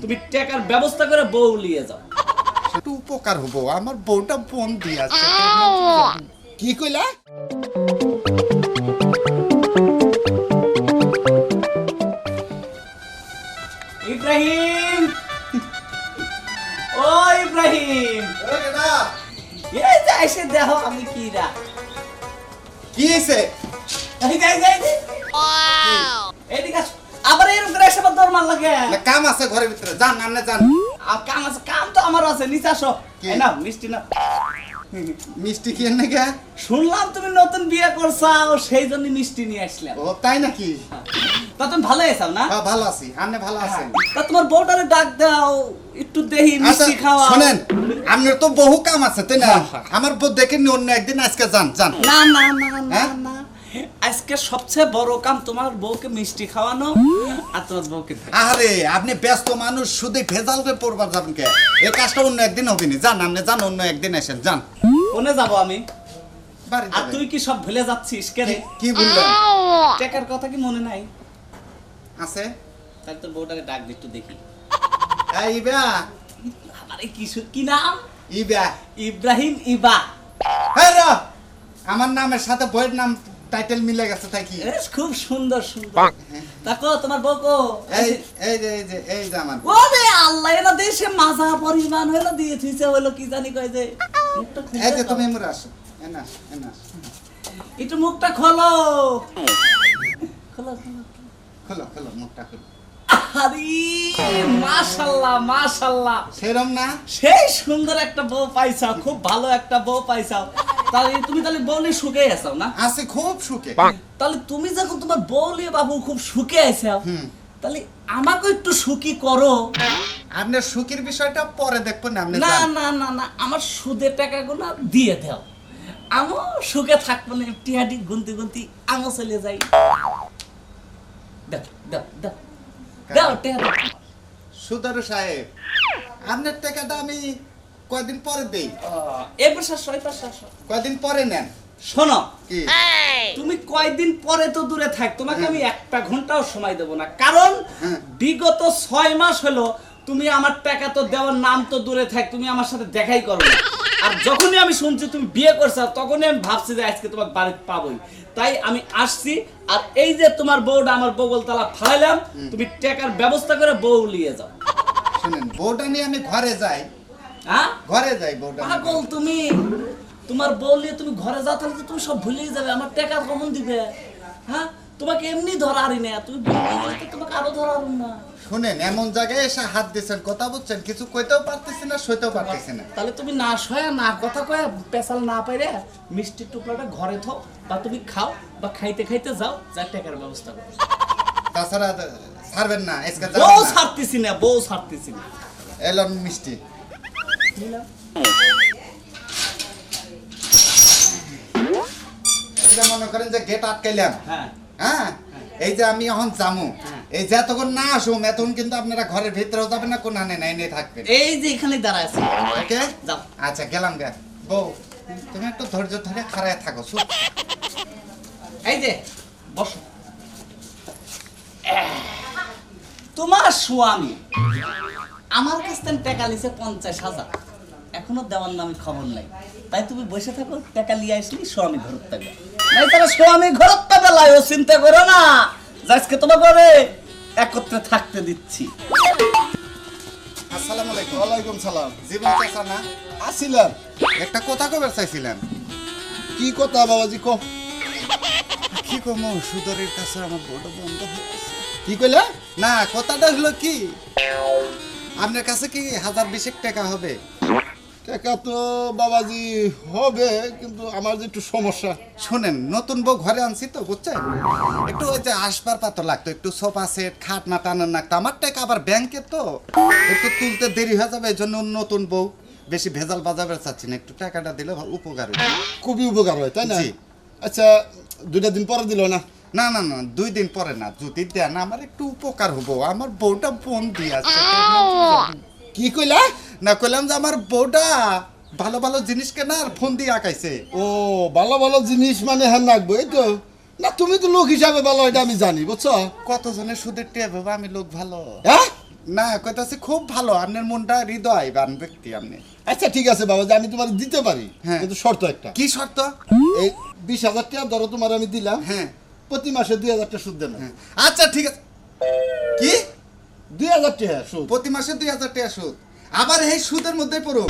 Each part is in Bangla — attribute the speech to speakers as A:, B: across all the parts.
A: তুমি টাকার ব্যবস্থা করে বউ নিয়ে যাও।
B: একটু উপকার হবো, আমার বউটা বন্দি আছে। কি কইলা?
A: ইব্রাহিম, ও ইব্রাহিম, এই যে এসে দেখো আমি কি রা।
B: কি হইছে?
A: এই যে এদিকে আসো। আবার এরকম করে এসে তোর মার লাগে।
B: না, কাম আছে ঘরের ভিতরে, যান আপনি যান।
A: কাম আছে, কাম তো আমার আছে, নিচে আসো।
B: কি?
A: এই নাও মিষ্টি নাও।
B: মিষ্টি কি এনে গে?
A: শুনলাম তুমি নতুন বিয়ে করছাও, সেই জন্য মিষ্টি নিয়ে আসলাম।
B: ও তাই নাকি?
A: তা তুমি ভালো আছো না?
B: হ্যাঁ ভালো আছি, আপনি ভালো আছেন?
A: তা তোমার বউটারে ডাক দাও, একটু দেহি
B: আচ্ছা
A: মিষ্টি খাওয়া।
B: শুনেন, আপনার তো বহু কাম আছে তাই না?
A: হ্যাঁ।
B: আমার বউ দেখেন অন্য একদিন, আজকে যান যান।
A: না না না না
B: হ্যাঁ?
A: না, আজকে সবচেয়ে বড় কাম তোমার বউকে মিষ্টি খাওয়ানো আর তোমার বউকে
B: আরে আপনি ব্যস্ত মানুষ, শুধু ভেজালতে পড়বার যাবেন কে? এই কাজটা অন্য একদিন হবে না, যান আপনি যান, অন্য একদিন আসেন যান।
A: কোনে যাবো আমি?
B: বাড়ি
A: আর
B: যাবেন।
A: তুই কি সব ভুলে যাচ্ছিস কে রে?
B: কি বললেন?
A: টাকার কথা কি মনে নাই?
B: আছে
A: তাহলে তোর বউটাকে ডাক দি একটু দেখি।
B: এই ইবা,
A: আরে কি নাম?
B: ইবা,
A: ইব্রাহিম ইবা।
B: হ্যাঁ রা, আমার নামের সাথে বইয়ের নাম টাইটেল মিলে গেছে তাই কি?
A: এ, খুব সুন্দর সুন্দর। দেখো তোমার বউ কো?
B: এই এই যে আমার বউ।
A: ওরে আল্লাহ, এনা দেশে মাজা পরিমাণ হলো দিয়ে থিসে হলো কি জানি কয় যে মুখটা খুলে
B: এই যে
A: দাও।
B: তুমি এমরে আসো, এনা এনা
A: একটু মুখটা খোলো। খোলো খোলো।
B: খোলো খোলো মুখটা খোলো।
A: আরে মাশাআল্লাহ মাশাআল্লাহ,
B: সেরম না?
A: সেই সুন্দর একটা বউ পাইছাও, খুব ভালো একটা বউ পাইছাও। তাহলে তুমি তাহলে বউ নিয়ে সুখে আছো না?
B: আছে খুব সুখে।
A: তাহলে তুমি যখন তোমার বউ নিয়ে বাবু খুব সুখে আছো, তাহলে আমাকে একটু সুখী করো।
B: আপনার সুখের বিষয়টা পরে দেখবো না, আপনি
A: না
B: যান।
A: না না না, আমার সুদের টাকাগুলো দিয়ে দাও, আমও সুখে থাকবো না। টিহাটি গুনতি গুনতি আমও চলে যাই। দাও দাও দাও দাও টিহাটি।
B: সুদার সাহেব, আপনার টাকাটা আমি কয়দিন পরে দেই,
A: এবার শাসো এবার শাসো।
B: কয়দিন পরে নেন।
A: শোনো,
B: কি?
A: তুমি কয়দিন পরে তো দূরে থাক, তোমাকে আমি একটা ঘন্টাও সময় দেব না, কারণ
B: হ্যাঁ।
A: বিগত 6 মাস হলো তুমি আমার টাকা তো দেওয়ার নাম তো দূরে থাক, তুমি আমার সাথে দেখাই করো না। আর যখনই আমি শুনছি তুমি বিয়ে করছো, তখনই আমি ভাবছি যে আজকে তোমার বাড়িতে পাবোই, তাই আমি আসছি। আর এই যে তোমার বউটা আমার বগল তালা ফালাইলাম, তুমি টাকার ব্যবস্থা করে বউ নিয়ে যাও।
B: শুনেন, বউটা নিয়ে আমি ঘরে যাই,
A: হ্যাঁ
B: ঘরে যাই বউটা নিয়ে।
A: পাগল তুমি, তোমার বউ নিয়ে তুমি ঘরে যাও, তাহলে তো তুমি সব ভুলেই যাবে। আমার টাকা কমন দিবে? হ্যাঁ, তোমাকে এমনি ধরারি না, তুমি বউ নিয়ে তো তোমাকে আরো ধরারুম না।
B: শুনেন, এমন জায়গায় এসে হাত দিচ্ছেন, কথা বুঝছেন, কিছু কইতেও পারতেছি না, সইতেও পারতেছি না।
A: তাহলে তুমি না শোয়া না কথা কয়ে পেশাল না পাইরে মিষ্টির টুকরাটা ঘরে থাও, বা তুমি খাও, বা খাইতে খাইতে যাও, যা টাকার ব্যবস্থা করো।
B: তাছাড়া ছাড়বেন না, আজকে
A: বউ
B: যাবেন না।
A: ছাড়তেছি না, বউ ছাড়তেছি না।
B: এলন মিষ্টি।
A: নিলাম।
B: এটা মনে করেন যে গেট আটকাইলাম,
A: হ্যাঁ
B: হ্যাঁ, এই যে আমি এখন যামু, এই যে এতক্ষণ না আসুম, এতক্ষণ কিন্তু আপনারা ঘরের ভিতরেও যাবেন না, কোন আনে নাই থাকবেন।
A: এই যে এখানে দাঁড়ায় আছে,
B: ওকে,
A: যাও।
B: আচ্ছা গেলাম গে। বউ, তুমি একটু ধৈর্য ধরে খাড়ায় থাকো, চুপ।
A: এই যে বসো। তোমার স্বামী আমার কাছ থেকে টাকা লিছে 50,000, এখনো দেওয়ার নামে খবর নাই, তাই তুমি বসে থাকো, টাকা লিয়ে আসলি স্বামী ঘরত পাবে, নাই তারা স্বামী ঘরত পাবে লাই, ও চিন্তা করো না, আজকে তোমাকে একত্রে থাকতে দিচ্ছি।
B: আসসালামু আলাইকুম।
C: ওয়ালাইকুম সালাম।
B: জীবন চাচা না?
C: আসিলাম।
B: একটা কথা কবার চাইছিলেন।
C: কি কথা বাবাজি কো?
B: কি কমো, সুদরের কাছে আমার বড় বন্ধ হয়ে গেছে।
C: কি কইলা?
B: না, কথাটা হলো কি, আপনার কাছে কি 1020 টাকা হবে?
C: টাকা তো বাবাজি হবে, কিন্তু আমার যে একটু সমস্যা।
B: শুনেন, নতুন বউ ঘরে আনছি তো, বুঝছেন, একটু ওই যে আসবাবপত্র লাগতো, একটু সোফা সেট, খাট না টানার লাগতো। আমার টাকা আবার ব্যাংকে তো, একটু তুলতে দেরি হয়ে যাবে, এই জন্য নতুন বউ, বেশি ভেজাল বাজাবে চাচ্ছি না, একটু টাকাটা দিলে উপকার হবে।
C: খুবই উপকার হয়, তাই না?
B: জি।
C: আচ্ছা, 2টা দিন পরে দিল না?
B: না না না, 2 দিন পরে না, যদি দেন আমার একটু উপকার হবো, আমার বউটা বন্দি আছে।
C: কি কইলা?
B: না, কইলাম যে আমার বউটা ভালো ভালো জিনিস কেনা আর ফোন দিয়ে আঁকাইছে।
C: ও, ভালো ভালো জিনিস মানে হ্যাঁ রাখবো, এই তো। না, তুমি তো লোক হিসাবে ভালো, এটা আমি জানি, বুঝছো?
B: কতজনের সুদের টেপ হবে, আমি লোক ভালো।
C: হ্যাঁ?
B: না কইতাছি খুব ভালো, আপনার মনটা হৃদয়বান ব্যক্তি আপনি।
C: আচ্ছা ঠিক আছে বাবাজি, আমি তোমার দিতে পারি,
B: হ্যাঁ।
C: কিন্তু শর্ত একটা।
B: কি শর্ত?
C: এই 20,000 টাকা ধরো তোমার আমি দিলাম,
B: হ্যাঁ
C: প্রতি মাসে 2,000 টাকা সুদ দেন।
B: হ্যাঁ। আচ্ছা ঠিক আছে। কি
C: 2,000 টাকা সুদ?
B: প্রতি মাসে 2,000 টাকা সুদ? আবার এই সুদের মধ্যে পড়ো?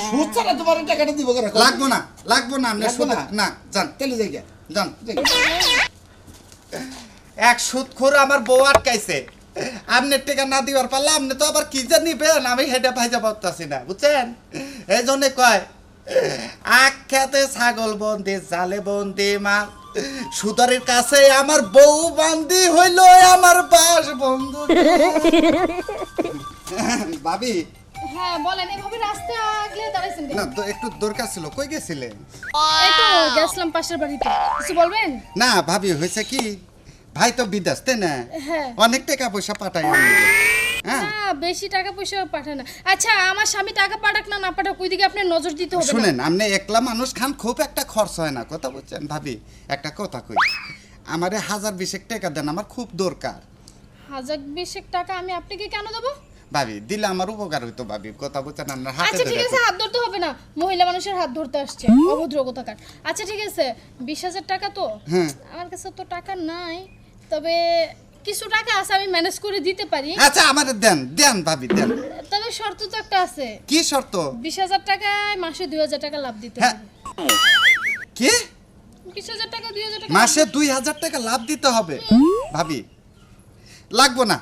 C: সুদ ছাড়া তোমার এই টাকাটা দিব কেন?
B: লাগবো না, লাগবো না আপনার
C: লাগবো
B: সুদ।
C: না?
B: না যান,
C: তাহলে যাই গে।
B: যান। এক সুদখোর আমার বউ আটকাইছে, আপনার টাকা না দিবার পারলে আপনি তো আবার কি যে নিবেন আমি হেঁটে ভাইজা পারতাছি না, বুঝছেন? এই জন্য কয় আখ্যাতে ছাগল বন্দি জালে বন্দি মাল, সুতারের কাছে আমার বউ বান্দি হইল আমার বাস বন্ধু। ভাবি
D: হ্যাঁ বলেন, এভাবে রাস্তা আগলে দাঁড়াইছেন কেন?
B: না তো একটু দরকার ছিল, কই গেছিলেন?
D: এই তো গেছিলাম পাশের বাড়িতে, কিছু বলবেন?
B: না ভাবি হয়েছে কি, ভাই তো বিদেশ তাই না,
D: হ্যাঁ।
B: অনেক টাকা পয়সা পাঠাই আমি। হ্যাঁ
D: না বেশি টাকা পয়সা পাঠায় না। আচ্ছা আমার স্বামী টাকা পাঠাক না না পাঠাক, ওই দিকে আপনার নজর দিতে হবে না।
B: শুনেন, আপনি একলা মানুষ খান, খুব একটা খরচ হয় না, কথা বলছেন ভাবি। একটা কথা কই, আমারে 1,020 টাকা দেন, আমার খুব দরকার।
D: 1,020 টাকা আমি আপনাকে কেন দেবো?
B: ভাবি দিলে আমার উপকার হইতো ভাবি, কথা বলছেন আপনার হাতে
D: আচ্ছা ঠিক
B: ধরে।
D: আছে, হাত ধরতে হবে না, মহিলা মানুষের হাত ধরতে আসছে, অভদ্র কোথাকার। আচ্ছা ঠিক আছে, 20,000 টাকা তো
B: হ্যাঁ।
D: আমার কাছে তো টাকা নাই, তবে কিছু টাকা আছে, আমি ম্যানেজ করে দিতে পারি।
B: আচ্ছা আমারে দেন, দেন ভাবি দেন।
D: তবে শর্ত তো একটা আছে,
B: কি শর্ত?
D: 20,000 টাকায় মাসে 2,000 টাকা লাভ দিতে
B: হ্যাঁ।
D: হবে।
B: কি
D: 20,000 টাকা 2,000 টাকা
B: মাসে 2,000 টাকা লাভ দিতে হবে? ভাবি লাগবো না,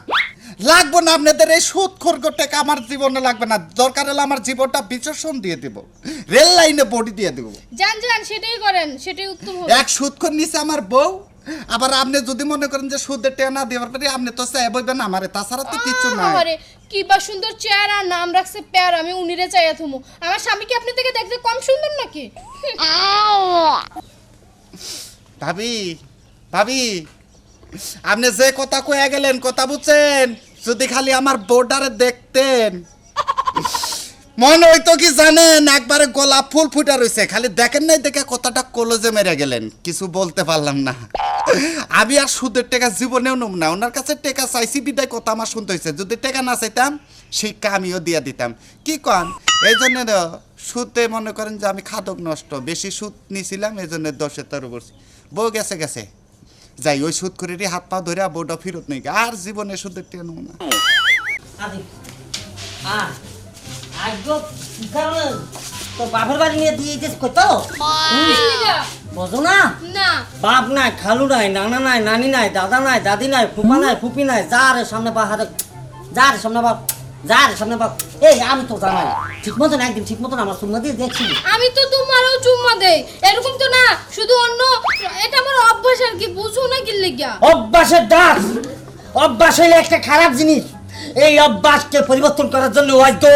B: লাগবো না, আপনাদের এই সুদখোর টাকা আমার জীবনে লাগবে না। দরকার হলে আমার জীবনটা বিসর্জন দিয়ে দেব, রেল লাইনে বডি দিয়ে দেব।
D: যান যান, সেটাই করেন, সেটাই উত্তম হবে।
B: এক সুদখোর নিচে আমার বউ, আবার আপনি যদি মনে করেন যে সুদের টাকা না দেওয়ার পরে আপনি তো চাই বলবেন আমারে, তাছাড়া তো কিছু নাই।
D: আরে কি বা সুন্দর চেহারা, আর নাম রাখছে প্যার, আমি উনিরে চাইয়া থুমু। আমার স্বামী কি আপনি থেকে দেখতে কম সুন্দর নাকি?
B: ভাবি, ভাবি আপনি যে কথা কয়ে গেলেন, কথা বুঝছেন? যদি খালি আমার বউটারে দেখতেন, মনে হইতো কি জানেন, একবারে গোলাপ ফুল ফুটা রয়েছে, খালি দেখেন নাই দেখে কথাটা কলেজে মেরে গেলেন, কিছু বলতে পারলাম না। আমি আর সুদের টাকা জীবনেও নেব না, ওনার কাছে টাকা চাইছি বিদায় কথা আমার শুনতে হয়েছে। যদি টাকা না চাইতাম শিক্ষা আমিও দিয়ে দিতাম, কি কন? এই জন্য সুদে মনে করেন যে আমি খাদক নষ্ট, বেশি সুদ নিয়েছিলাম, এই জন্য 10-এর তরে পড়ছি। বউ গেছে গেছে, যাই ওই সুদ করে হাত পা ধরে বউটা ফিরত নেই, আর জীবনে সুদের টাকা নেব না।
E: আদি আজকে কারণ তো বাপের বাড়ি নিয়ে দিয়ে যেতে কইতো বোঝো না,
D: না
E: বাপ নাই, খালু নাই, নানা নাই, নানি নাই, দাদা নাই, দাদি নাই, ফুপা নাই, ফুপি নাই, যার সামনে বা হাতে, যার সামনে বাপ, যার সামনে বাপ। এই আমি তো জানাই ঠিক মতন, একদিন ঠিক মতন আমার সুম্মা দিয়ে দেখছি।
D: আমি তো তোমারও চুম্মা দেই, এরকম তো না, শুধু অন্য, এটা আমার অভ্যাস আর কি, বুঝো না কি লাগিয়া।
E: অভ্যাসের দাস, অভ্যাস হইলে একটা খারাপ জিনিস, এই অভ্যাসকে পরিবর্তন করার জন্য হয়তো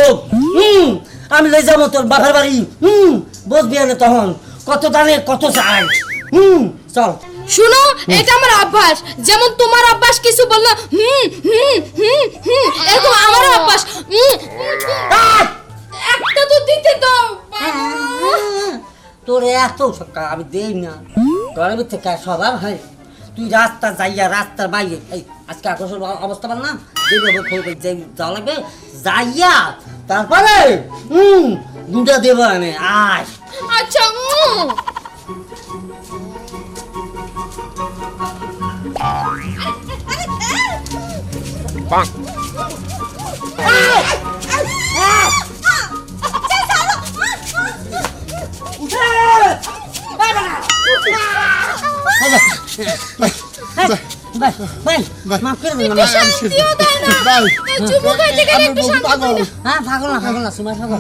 E: আমি লই যাবো তোর বাপের বাড়ি। বসবি আনে তখন কত দানে কত চাই। চল
D: শুনো, এটা আমার অভ্যাস, যেমন তোমার অভ্যাস কিছু বললো এরকম আমার অভ্যাস। একটা তো দিতে দাও।
E: তোর এত সকাল আমি দেই না, গরমের থেকে স্বভাব হয়। তুই রাস্তা যাইয়া রাস্তার বাইরে, এই আজকে আকর্ষণ অবস্থা পার না, যাওয়া লাগবে, যাইয়া তারপরে দুটা দেবো আমি। আয়
D: আচ্ছা
E: মাফ করে দিন।
D: শান্তিও দেয় না,
C: ভাই,
D: চুমু খাইতে গেলে একটু
C: বউ
D: শান্তি
C: পাগল।
D: পাবে।
E: হ্যাঁ পাগল না, পাগল না, সুমার পাগল,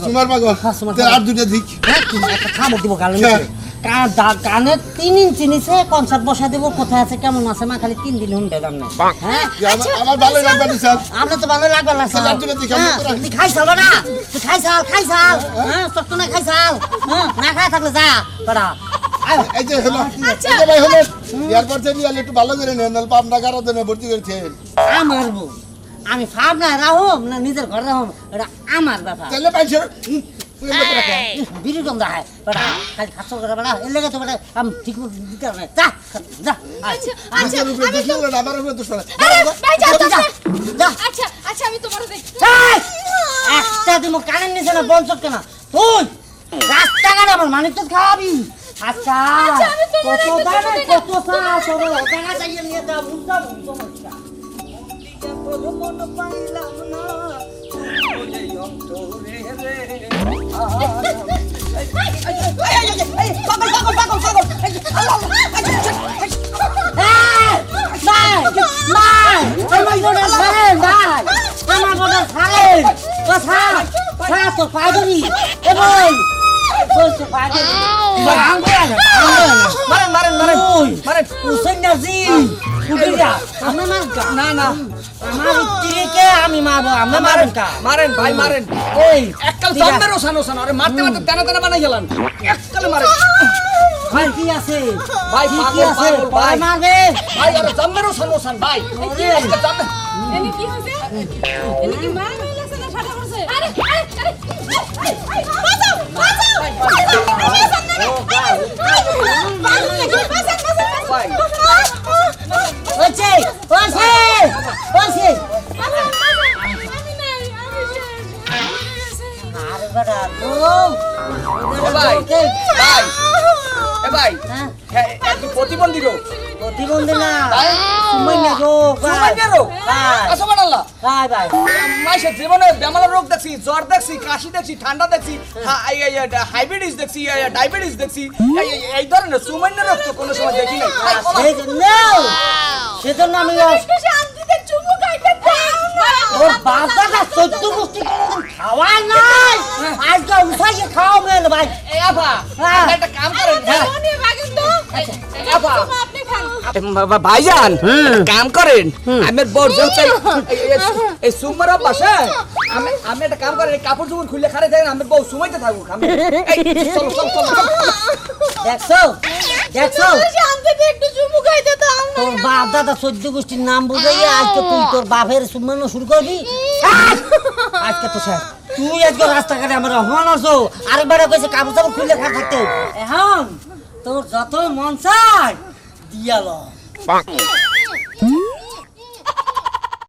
C: তোমার পাগল,
E: হ্যাঁ, তোমার
C: তাহলে আর দুইটা দিক।
E: হ্যাঁ, তুমি একটা খাবার দিব গালে
C: হ্যাঁ।
E: কানে 3 ইঞ্চি নিচে কনসার্ট বসা দেবো, কোথায় আছে কেমন আছে মা, খালি 3 দিন হুন্ডে দাম নেই। হ্যাঁ
C: আমার ভালো লাগবে না স্যার।
E: আমরা তো ভালো লাগবে না
C: তাহলে আর দুটো দিক, আমি তো রাখি।
E: তুই খাইছাল না, তুই খাইছাল, হ্যাঁ চট্ট না খাইছাল, হ্যাঁ না খাই থাকলে যা তোরা।
C: এই যে হলো, এই যে ভাই হলো, এয়ারপোর্ট থেকে নিয়ে একটু ভালো করে নেন, নাহলে পাবনা কারো জন্য ভর্তি করেছেন।
E: আমার বউ, আমি ভাব না রাহম না নিজের ঘরে রাহম, এটা আমার ব্যাপার।
C: তাহলে পাইছে তুই এমনি করে খা।
E: বিড়ি গন্ধ হয় বেটা খালি খাচ্ছ করে বেটা এর লেগে তো বেটা আমি ঠিক মতো দিতে পারি না যা যা
D: আচ্ছা
C: নিজের উপরে দোষ নিলে না, আমার উপরে দোষ ফেলে।
D: আরে ভাই যাও তো
E: যা, যা।
D: আচ্ছা আচ্ছা আমি তোমার দেখি
E: এই, একটা দিমো কানের নিচে না বঞ্চক কেনা তুই রাস্তাঘাটে আমার মানিক তো খাওয়াবি আচ্ছা
D: আমি তোমার
E: কত
D: একটু
E: দামে
D: ছোট
E: কত চা সবে ওখানে যাইয়ে নিয়ে দাও বুঝতাম সমস্যা মন পাইলাম না ওরে অন্তরে রে
A: মারেন মারেন মারেন মারেন
E: না না আমার স্ত্রীকে আমি মারবো আমরা মারেন কা
A: মারেন ভাই মারেন
E: এই
A: এককাল সামনেরও সানো সানো আরে মারতে মারতে টানা টানা বানাই গেলাম এককালে মারেন
E: ভাই কি আছে
A: ভাই
E: কি
A: পাগল
E: আছে
A: পাগল ভাই
E: মারবে
A: ভাই আরে জাম্মেরও সানো সান ভাই আজকে জাম্মে
D: এনি কি হইছে এনি কি মার লাগছে না সাটা করছে আরে আরে আরে বাঁচাও বাঁচাও
A: ভাই
E: ওছে ওছে ওছে আরে বড়া তো
A: ও ভাই ভাই এ ভাই হ্যাঁ একটু প্রতিবন্ধী রোগ
E: প্রতিবন্ধী না
A: ভাই?
E: তুমি না গো
A: সুমাইয়া রোগ
E: ভাই
A: সুবহানাল্লাহ
E: ভাই ভাই
A: মাসের জীবনে বেমার রোগ দেখছি জ্বর দেখছি কাশি দেখছি ঠান্ডা দেখছি হাইব্রিডিস দেখছি ডায়াবেটিস দেখছি এই ধরনের সুমাইয়া রোগ তো কোনো সময় দেখি নাই ভাই, বলো।
E: সেজন্য আমি
D: শান্তিতে চুমু খাইতে দাও না
E: ওর বাচ্চাটা সহ্য করতে খাওয়াই নাই আজকে উঠাইয়ে খাওয়া মেল ভাই
A: এই আফা
E: হ্যাঁ।
A: আপনি একটা কাম করেন হ্যাঁ।
D: উনি ভাগেন তো
A: আফা
D: আপনি খান
A: ভাইজান কাম করেন আমার বড় যাচ্ছে এই সুমার বাসা আমি একটা কাম করেন এই কাপড় চোপড় খুলে খারে থাকেন আমার বউ সুমাইতে থাকুক আমি এই চলো চলো চলো
E: দেখছো দেখছো
D: শান্তিতে একটু চুমু খাইতে দাও না
E: তোর বাপ দাদা চোদ্দ গোষ্ঠীর নাম বুঝাইয়া আজকে তুই তোর বাপের সুমানো শুরু করবি আজকে তো স্যার তুই আজকে রাস্তাঘাটে আমার অপমান আছো আরেকবার কইছে কাপড় চাপড় খুলে খা থাকতে এখন তোর যত মন চায় দিয়ালো